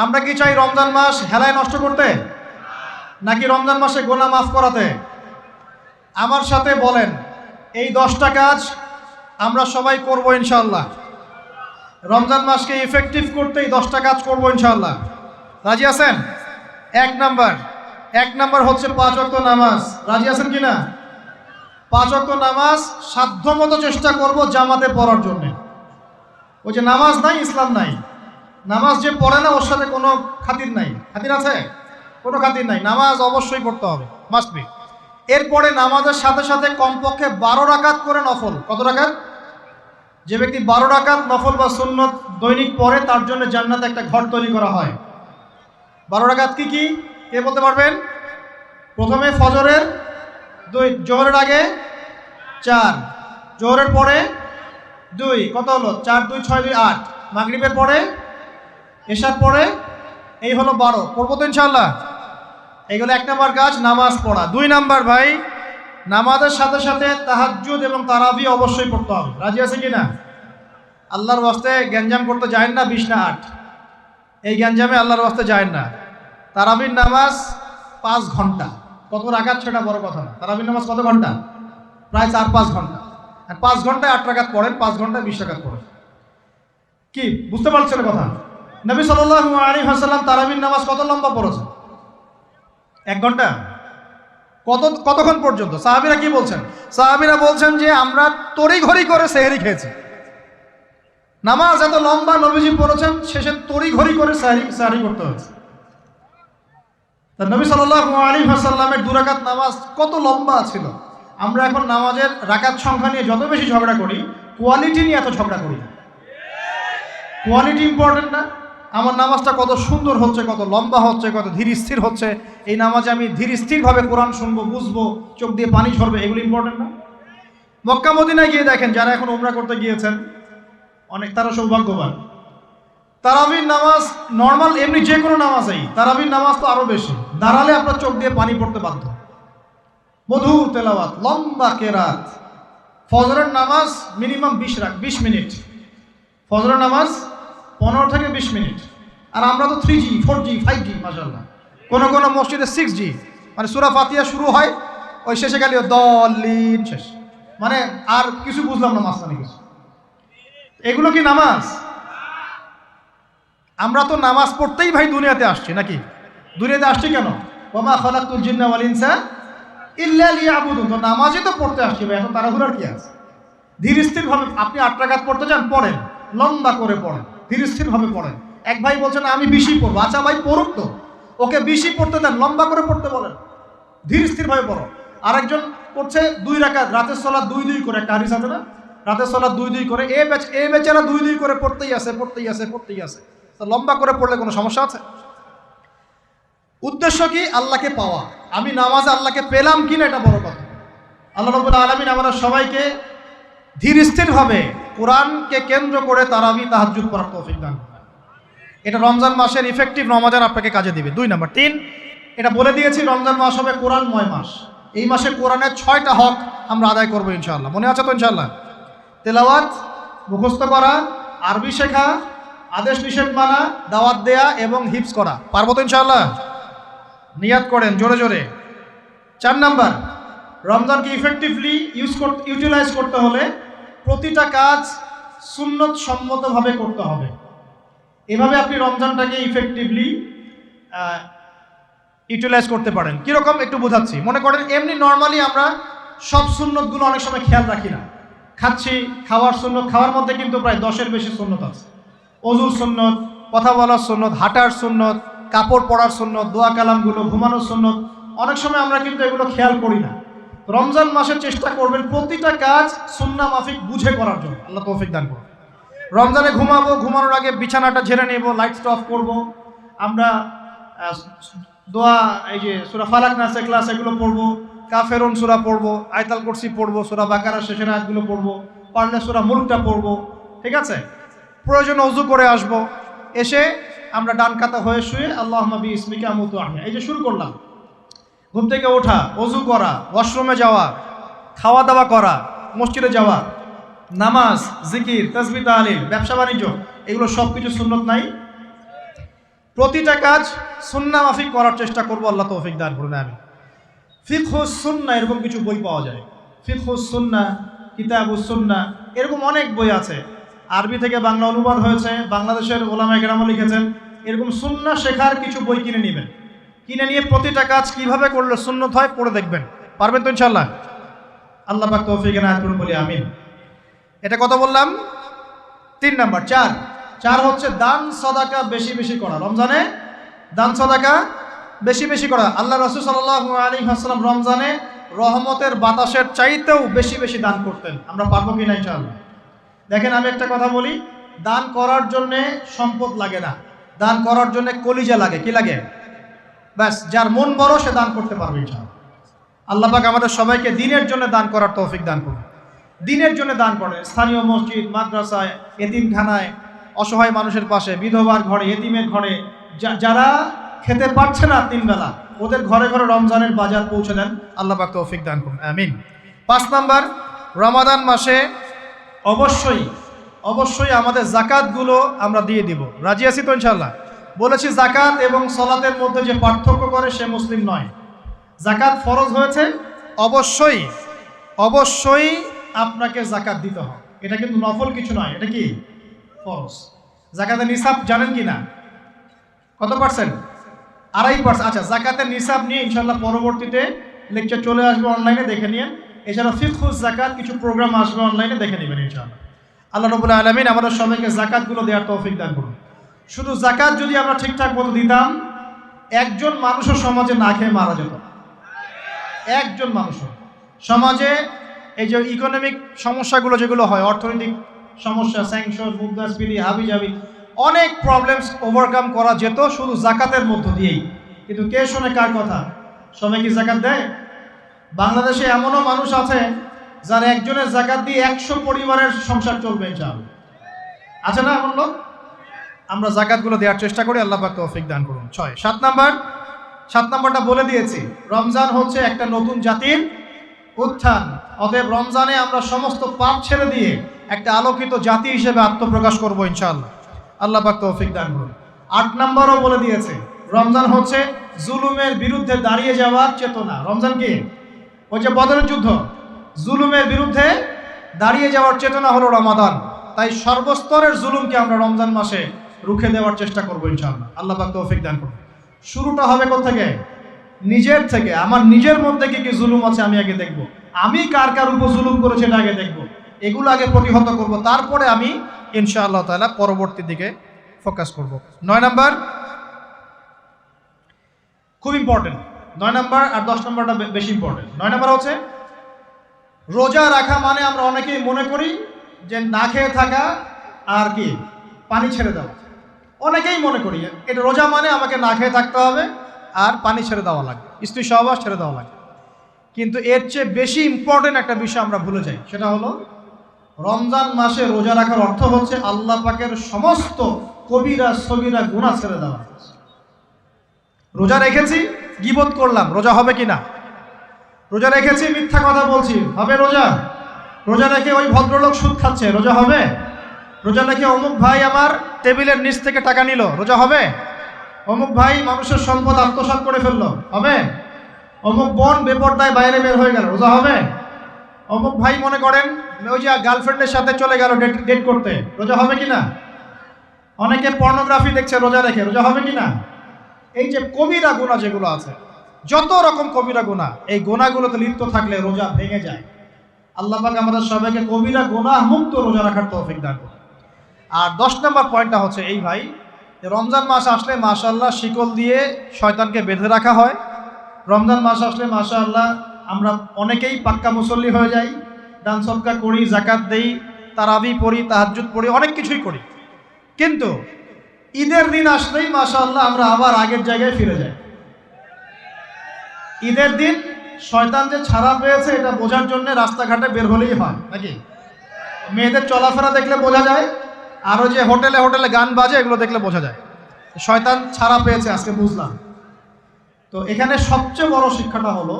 আমরা কি চাই রমজান মাস হেলায় নষ্ট করতে, নাকি রমজান মাসে গুনাহ মাফ করাতে? আমার সাথে বলেন, এই 10টা কাজ আমরা সবাই করব ইনশাআল্লাহ। রমজান মাসকে ইফেক্টিভ করতে এই 10টা কাজ করব ইনশাআল্লাহ। রাজি আছেন? এক নাম্বার হচ্ছে 5 ওয়াক্ত নামাজ। রাজি আছেন কিনা? 5 ওয়াক্ত নামাজ সাধ্যমতো চেষ্টা করব জামাতে পড়ার জন্য। ওই যে নামাজ নাই ইসলাম নাই, নামাজ যে পড়ে না ওর সাথে কোনো খাতির নাই। খাতির আছে? কোনো খাতির নাই। নামাজ অবশ্যই পড়তে হবে, মাস্ট বি। এরপরে নামাজের সাথে সাথে কমপক্ষে 12 রাকাত করে নফল। কত রাকাত? যে ব্যক্তি 12 রাকাত নফল বা সুন্নত দৈনিক পড়ে তার জন্য জান্নাতে একটা ঘর তৈরি করা হয়। 12 রাকাত কি কি কে বলতে পারবেন? প্রথমে ফজরের 2, জোহরের আগে 4, জোহরের পরে 2, কত হলো? 4 2 6 2 8, মাগরিবের পরে, এশার পরে, এই হলো 12। পড়বো তো ইনশাআল্লাহ? এইগুলো 1 নাম্বার কাজ, নামাজ পড়া। 2 নাম্বার ভাই, নামাজের সাথে সাথে তাহাজ্জুদ এবং তারাবি অবশ্যই পড়তে হবে। রাজি আছে কিনা? আল্লাহর ওয়াস্তে গ্যাঞ্জাম করতে যায় না 20 না 8, এই গ্যাঞ্জামে আল্লাহর ওয়াস্তে যায় না। তারাবির নামাজ 5 ঘন্টা। কত রাকাত সেটা বড় কথা না। তারাবির নামাজ কত ঘন্টা? প্রায় 4-5 ঘন্টা। আর 5 ঘন্টায় 8 রাকাত পড়েন, 5 ঘন্টায় 20 রাকাত পড়েন। কি বুঝতে পারছেন কথা? নবী সাল্লাল্লাহু আলাইহি ওয়াসাল্লাম তারাবির নামাজ কত লম্বা পড়েছেন? 1 ঘন্টা। কতক্ষণ পর্যন্ত? সাহাবীরা কি বলছেন? সাহাবীরা বলছেন যে আমরা তড়িঘড়ি করে সেহরি খেয়েছি। নামাজ এত লম্বা নবীজি পড়েছেন, শেষে তড়িঘড়ি করে সেহরি করতে হয়েছে। তা নবী সাল্লাল্লাহু আলাইহি ওয়াসাল্লামের 2 রাকাত নামাজ কত লম্বা ছিল। আমরা এখন নামাজের রাকাত সংখ্যা নিয়ে যত বেশি ঝগড়া করি, কোয়ালিটি নিয়ে এত ঝগড়া করি না। কোয়ালিটি ইম্পর্টেন্ট না? আমার নামাজটা কত সুন্দর হচ্ছে, কত লম্বা হচ্ছে, কত ধীর স্থির হচ্ছে, এই নামাজে আমি ধীর স্থিরভাবে কোরআন শুনবো, বুঝবো, চোখ দিয়ে পানি ঝরবে, এগুলো ইম্পর্টেন্ট না? মক্কা মদিনায় গিয়ে দেখেন, যারা এখন উমরা করতে গিয়েছেন অনেক, তারা সৌভাগ্যবান। তারাবির নামাজ নর্মাল এমনি যে কোনো নামাজেই, তারাবির নামাজ তো আরো বেশি। দাঁড়ালে আপনার চোখ দিয়ে পানি পড়তে বাধ্য। মধুর তেলাওয়াত, লম্বা কেরাত। ফজরের নামাজ মিনিমাম 20 মিনিট। ফজরের নামাজ 15 থেকে 20 মিনিট। আর আমরা তো 3G 4G 5G মাশাআল্লাহ। কোন কোন মসজিদে 6G, মানে সূরা ফাতিহা শুরু হয়, ওই শেষে গেলে দলিন শেষ, মানে আর কিছু বুঝলাম না মাঝখানে কিছু। এগুলো কি নামাজ? আমরা তো নামাজ পড়তেই ভাই দুনিয়াতে আসছি, নাকি? দুনিয়াতে আসছি কেন? ওমা খালাকতুল জিন্না ওয়াল ইনসা ইল্লা লিয়াবুদুন। তো নামাজই তো পড়তে আসছি ভাই, এত তাড়াহুড়ার কি আছে? ধীর স্থিরভাবে আপনি 8 রাকাত পড়তে চান, পড়েন, লম্বা করে পড়েন, ধীর স্থিরভাবে পড়েন। এক ভাই বলছেন আমি 20ই পড়বো। আচ্ছা ভাই পড়ুক তো, ওকে 20ই পড়তে দেন, লম্বা করে পড়তে বলেন, ধীর স্থিরভাবে পড়ো। আরেকজন পড়ছে 2 রাকাত, রাতের সালাত 2-2 করে, একটা হাদিস আছে না? রাতের সালাত 2-2 করে। এ বেচারা 2-2 করে পড়তেই আছে। তো লম্বা করে পড়লে কোনো সমস্যা আছে? উদ্দেশ্য কি? আল্লাহকে পাওয়া। আমি নামাজে আল্লাহকে পেলাম কিনা এটা বড় কথা। আল্লাহ রাব্বুল আলামিন আমাদের সবাইকে ধীর স্থিরভাবে কোরআনকে কেন্দ্র করে তারাবি তাহাজ্জুদ পড়ার তৌফিক দান করেন। এটা রমজান মাসের ইফেক্টিভ রমাজান আপনাকে কাজে দিবে। 2 নাম্বার। 3, এটা বলে দিয়েছি, রমজান মাস হবে কোরআনময় মাস। এই মাসে কোরআনের 6টা হক আমরা আদায় করবো ইনশাআল্লাহ। মনে আছে তো ইনশাআল্লাহ? তেলাওয়াত, মুখস্থ করা, আরবি শেখা, আদেশ নিষেধ মানা, দাওয়াত দেয়া এবং হিফজ করা। পারবো তো ইনশাআল্লাহ? নিয়াত করেন জোরে জোরে। 4 নাম্বার, রমজানকে ইফেক্টিভলি ইউটিলাইজ করতে হলে প্রতিটা কাজ সুন্নত সম্মতভাবে করতে হবে। এভাবে আপনি রমজানটাকে ইফেক্টিভলি ইউটিলাইজ করতে পারেন। কীরকম একটু বোঝাচ্ছি। মনে করেন এমনি নর্মালি আমরা সব সুন্নতগুলো অনেক সময় খেয়াল রাখি না। খাচ্ছি, খাওয়ার সুন্নত, খাওয়ার মধ্যে কিন্তু প্রায় 10-এর বেশি সুন্নত আছে। অজুর সুন্নত, কথা বলার সুন্নত, হাঁটার সুন্নত, কাপড় পরার সুন্নত, দোয়া কালামগুলো, ঘুমানোর সুন্নত, অনেক সময় আমরা কিন্তু এগুলো খেয়াল করি না। রমজান মাসে চেষ্টা করবেন প্রতিটা কাজ সুন্নাহ মাফিক বুঝে করার জন্য। আল্লাহ তৌফিক দান করুন। রমজানে ঘুমাবো, ঘুমানোর আগে বিছানাটা ঝেড়ে নেব, লাইটস অফ করব। আমরা দোয়া, এই যে সূরা ফালাক নাস ক্লাস, এগুলো পড়বো, কাফেরুন সূরা পড়বো, আয়াতুল কুরসি পড়বো, সূরা বাকারার শেষের আয়াতগুলো পড়বো, পারলে সূরা মুলকটা পড়বো, ঠিক আছে? প্রয়োজনে ওযু করে আসবো, এসে আমরা ডান কাতা হয়ে শুয়ে আল্লাহুম্মা বিইসমিকা আমুতু ওয়া আহইয়া, এই যে শুরু করলাম। ঘুম থেকে ওঠা, ওযু করা, ওয়াশরুমে যাওয়া, খাওয়া দাওয়া করা, মসজিদে যাওয়া, নামাজ, জিকির, তাসবিহ, তাহলিল, ব্যবসা বাণিজ্য, এগুলো সব কিছু সুন্নত নাই? প্রতিটা কাজ সুন্নাহ মাফিক করার চেষ্টা করব, আল্লাহ তৌফিক দান করুন আমিন। ফিকহুস সুন্নাহ এরকম কিছু বই পাওয়া যায়, ফিকহুস সুন্নাহ, কিতাবুস সুন্নাহ, এরকম অনেক বই আছে। আরবি থেকে বাংলা অনুবাদ হয়েছে, বাংলাদেশের ওলামায়ে কেরামও লিখেছেন। এরকম সুন্নাহ শেখার কিছু বই কিনে নেবেন, কিনে নিয়ে প্রতিটা কাজ কিভাবে করলে সুন্নত হয় পড়ে দেখবেন। পারবেন তো ইনশাআল্লাহ? আল্লাহ পাক তৌফিক এনায়েত করুন বলি আমিন। এটা কত বললাম? 3 নাম্বার। 4 হচ্ছে দান সদাকা বেশি বেশি করা। রমজানে দান সদাকা বেশি বেশি করা। আল্লাহ রাসূল সাল্লাল্লাহু আলাইহি ওয়াসাল্লাম রমজানে রহমতের বাতাসের চাইতেও বেশি বেশি দান করতেন। আমরা পারবো কিনা ইনশাআল্লাহ? দেখেন, আমি একটা কথা বলি, দান করার জন্য সম্পদ লাগে না, দান করার জন্য কলিজা লাগে। কি লাগে? ব্যাস, যার মন বড় সে দান করতে পারবে ইনশাআল্লাহ। আল্লাহ পাক আমাদের সবাইকে দ্বীনের জন্য দান করার তৌফিক দান করুন। দ্বীনের জন্য দান করে, স্থানীয় মসজিদ, মাদ্রাসায়, এতিমখানায়, অসহায় মানুষের পাশে, বিধবার ঘরে, এতিমের ঘরে, যারা খেতে পারছে না 3 বেলা, ওদের ঘরে ঘরে রমজানের বাজার পৌঁছে দেন। আল্লাহ পাক তৌফিক দান করুন আমিন। 5 নাম্বার, রমাদান মাসে অবশ্যই অবশ্যই আমাদের জাকাতগুলো আমরা দিয়ে দিব। রাজি আছি তো ইনশাআল্লাহ? বলেছি জাকাত এবং সলাতের মধ্যে যে পার্থক্য করে সে মুসলিম নয়। জাকাত ফরজ হয়েছে, অবশ্যই অবশ্যই আপনাকে জাকাত দিতে হবে। এটা কিন্তু নফল কিছু নয়, এটা কি ফরজ। জাকাতের নিসাব জানেন কি না? কত পার্সেন্ট? 2.5%। আচ্ছা, জাকাতের নিসাব নিয়ে ইনশাআল্লাহ পরবর্তীতে লেকচার চলে আসবে, অনলাইনে দেখে নিন। এছাড়া ফিকহুস জাকাত কিছু প্রোগ্রাম আসবে, অনলাইনে দেখে নেবেন ইনশাআল্লাহ। আল্লাহ রাব্বুল আলামিন আমাদের সবাইকে জাকাতগুলো দেওয়ার তৌফিক দান করুন। শুধু জাকাত যদি আমরা ঠিকঠাক মতো দিতাম, একজন মানুষও সমাজে না খেয়ে মারা যেত। একজন মানুষও সমাজে, এই যে ইকোনমিক সমস্যাগুলো যেগুলো হয়, অর্থনৈতিক সমস্যা, স্যাংশন, মুদ্রাস্ফীতি, হাবিজাবি, অনেক প্রবলেমস ওভারকাম করা যেত শুধু জাকাতের মধ্য দিয়েই। কিন্তু কে শোনে কার কথা? সবাই কি জাকাত দেয়? বাংলাদেশে এমনও মানুষ আছে যার একজনের জাকাত দিয়ে 100 পরিবারের সংসার চলবে ইনশাআল্লাহ। আছে না এমন লোক? আমরা জাকাতগুলো দেওয়ার চেষ্টা করি, আল্লাহ পাক তৌফিক দান করুন। 7 নাম্বারটা বলে দিয়েছি, রমজান হচ্ছে একটা নতুন জাতির উত্থান। অতএব রমজানে আমরা সমস্ত পাপ ছেড়ে দিয়ে একটা আলোকিত জাতি হিসেবে আত্মপ্রকাশ করবো ইনশাআল্লাহ। আল্লাহ পাক তৌফিক দান করুন। 8 নাম্বারও বলে দিয়েছে, রমজান হচ্ছে জুলুমের বিরুদ্ধে দাঁড়িয়ে যাওয়ার চেতনা। রমজান কি? ওই যে বদরের যুদ্ধ, জুলুমের বিরুদ্ধে দাঁড়িয়ে যাওয়ার চেতনা হলো রমাদান। তাই সর্বস্তরের জুলুমকে আমরা রমজান মাসে রুখে দেওয়ার চেষ্টা করবো ইনশাআল্লাহ। আল্লাহ পাক তৌফিক দান করুন। শুরুটা হবে কোথা থেকে? নিজের থেকে। আমার নিজের মধ্যে কি কি জুলুম আছে আমি আগে দেখব, আমি কার কার উপর জুলুম করেছি এটা আগে দেখব, এগুলো আগে প্রতিহত করব, তারপরে আমি ইনশাআল্লাহ তাআলা পরবর্তী দিকে ফোকাস করব। 9 নাম্বার খুব ইম্পর্টেন্ট। 9 নাম্বার আর 10 নাম্বারটা বেশি ইম্পর্টেন্ট। 9 নাম্বার হচ্ছে রোজা রাখা মানে আমরা অনেকেই মনে করি যে না খেয়ে থাকা আর কি পানি ছেড়ে দেওয়া। অনেকেই মনে করি এটা রোজা মানে আমাকে না খেয়ে থাকতে হবে আর পানি ছেড়ে দেওয়া লাগে, স্ত্রী সহবাস ছেড়ে দেওয়া লাগে। কিন্তু এর চেয়ে বেশি ইম্পর্টেন্ট একটা বিষয় আমরা ভুলে যাই, সেটা হলো রমজান মাসে রোজা রাখার অর্থ হচ্ছে আল্লাহ পাকের সমস্ত কবিরা সগীরা গুনাহ ছেড়ে দেওয়া। রোজা রেখেছি, গীবত করলাম, রোজা হবে কি না? রোজা রেখেছি, মিথ্যা কথা বলছি, হবে রোজা? রোজা রেখে ওই ভদ্রলোক সুদ খাচ্ছে, রোজা হবে? রোজা রেখে অমুক ভাই আমার টেবিলের নিচ থেকে টাকা নিল, রোজা হবে? অমুক ভাই মানুষের সম্পদ আত্মসাৎ করে ফেললো, হবে? অমুক বোন বেপরদায় বাইরে বের হয়ে গেল, রোজা হবে? অমুক ভাই মনে করেন ওই যে গার্লফ্রেন্ডের সাথে চলে গেল ডেট করতে, রোজা হবে কি না? অনেকে পর্নোগ্রাফি দেখছে রোজা রেখে, রোজা হবে কি না? এই যে কবিরা গুনাহ যেগুলো আছে, যত রকম কবিরা গুনাহ, এই গুনাহগুলোতে লিপ্ত থাকলে রোজা ভেঙে যায়। আল্লাহ পাক আমাদের সবাইকে কবিরা গুনাহ মুক্ত রোজা রাখার তৌফিক দান করুন। আর 10 নম্বর পয়েন্টটা হচ্ছে এই ভাই, রমজান মাস আসলে মাশাআল্লাহ শিকল দিয়ে শয়তানকে বেঁধে রাখা হয়। রমজান মাস আসলে মাশাআল্লাহ আমরা অনেকেই পাক্কা মুসল্লি হয়ে যাই, দান সদকা করি, যাকাত দেই, তারাবি পড়ি, তাহাজ্জুদ পড়ি, অনেক কিছুই করি। কিন্তু ঈদের দিন আসলেই মাশাআল্লাহ আমরা আবার আগের জায়গায় ফিরে যাই। ঈদের দিন শয়তান যে ছাড়া পেয়েছে এটা বোঝার জন্য রাস্তাঘাটে বের হলেই হয় নাকি? মেয়েদের চলাফেরা দেখলে বোঝা যায়, আরও যে হোটেলে হোটেলে গান বাজে এগুলো দেখলে বোঝা যায় শয়তান ছাড়া পেয়েছে, আজকে বুঝলাম। তো এখানে সবচেয়ে বড় শিক্ষাটা হলো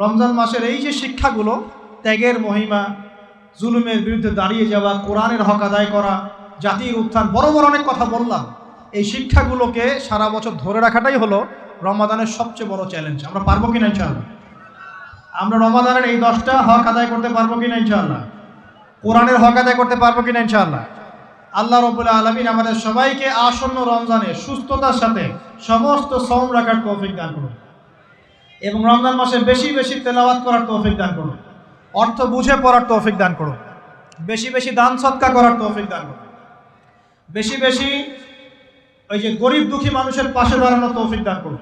রমজান মাসের এই যে শিক্ষাগুলো, ত্যাগের মহিমা, জুলুমের বিরুদ্ধে দাঁড়িয়ে যাওয়া, কোরআনের হক আদায় করা, জাতির উত্থান, বড় বড় অনেক কথা বললাম। এই শিক্ষাগুলোকে সারা বছর ধরে রাখাটাই হলো রমাদানের সবচেয়ে বড় চ্যালেঞ্জ। আমরা পারবো কিনা ইনশাআল্লাহ? আমরা রমাদানের এই 10টা হক আদায় করতে পারবো কিনা ইনশাআল্লাহ? কোরআনের হক আদায় করতে পারবো কিনা ইনশাআল্লাহ? আল্লাহ রাব্বুল আলামিন আমাদের সবাইকে আসন্ন রমজানে সুস্থতার সাথে সমস্ত সওম রাখার তৌফিক দান করুন এবং রমজান মাসে বেশি বেশি তেলাওয়াত করার তৌফিক দান করুন, অর্থ বুঝে পড়ার তৌফিক দান করুন, বেশি বেশি দান সদকা করার তৌফিক দান করুন, বেশি বেশি ওই যে গরিব দুঃখী মানুষের পাশে দাঁড়ানোর তৌফিক দান করুন,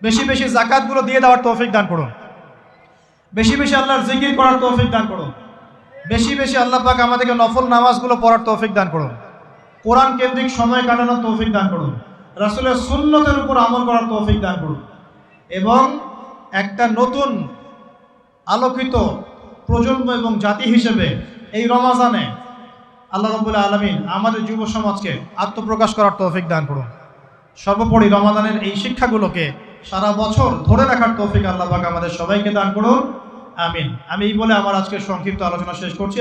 বেশি বেশি যাকাতগুলো দিয়ে দেওয়ার তৌফিক দান করুন, বেশি বেশি আল্লাহর জিকির করার তৌফিক দান করুন, বেশি বেশি আল্লাহ পাক আমাদেরকে নফল নামাজগুলো পড়ার তৌফিক দান করুন, কোরআন কেন্দ্রিক সময় কাটানোর তৌফিক দান করুন, রাসূলের সুন্নতের উপর আমল করার তৌফিক দান করুন এবং একটা নতুন আলোকিত প্রজন্ম এবং জাতি হিসেবে এই রমাজানে আল্লাহ রাব্বুল আলামিন আমাদের যুব সমাজকে আত্মপ্রকাশ করার তৌফিক দান করুন। সর্বোপরি রমাদানের এই শিক্ষাগুলোকে সারা বছর ধরে রাখার তৌফিক আল্লাহ পাক আমাদের সবাইকে দান করুন, আমিন। আমি এই বলে আমার আজকের সংক্ষিপ্ত আলোচনা শেষ করছি।